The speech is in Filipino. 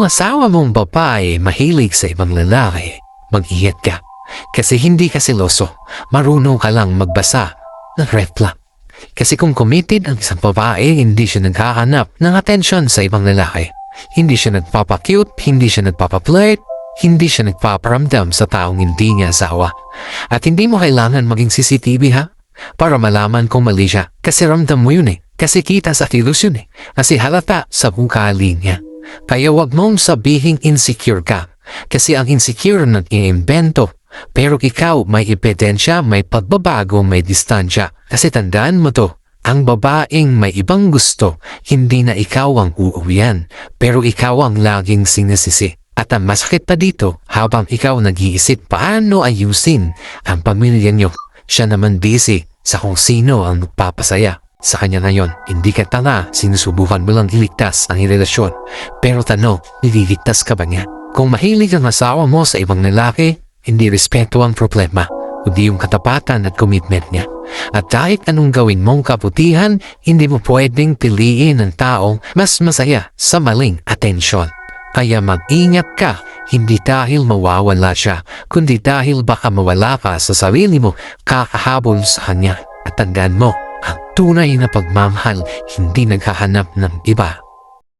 Kung asawa mong babae mahilig sa ibang lalaki, mag-ingat ka. Kasi hindi ka seloso, marunong ka lang magbasa ng red flag. Kasi kung committed ang isang babae, hindi siya naghahanap ng atensyon sa ibang lalaki. Hindi siya nagpapakute, hindi siya nagpapaplate, hindi siya nagpaparamdam sa taong hindi niya asawa. At hindi mo kailangan maging CCTV ha? Para malaman kung mali siya. Kasi ramdam mo yun eh. Kasi kita sa kilos yun eh. Kasi halata sa ugali niya. Kaya wag mong sabihing insecure ka. Kasi ang insecure nag-iimbento. Pero ikaw may ebidensya, may pagbabago, may distansya. Kasi tandaan mo to, ang babaeng may ibang gusto, hindi na ikaw ang uuwian. Pero ikaw ang laging sinisisi. At ang masakit pa dito, habang ikaw nag-iisip paano ayusin ang pamilya niyo, siya naman busy sa kung sino ang nagpapasaya sa kanya ngayon. Hindi ka tanga, sinusubukan mo lang iligtas ang relasyon. Pero tanong, nililigtas ka ba niya? Kung mahilig ang asawa mo sa ibang lalaki, hindi respeto ang problema, kundi yung katapatan at commitment niya. At kahit anong gawin mong kabutihan, hindi mo pwedeng piliin ang taong mas masaya sa maling atensyon. Kaya mag-ingat ka, hindi dahil mawawala siya, kundi dahil baka mawala ka sa sarili mo kakahabol sa kanya. At tandaan mo, ang tunay na pagmamahal hindi naghahanap ng iba.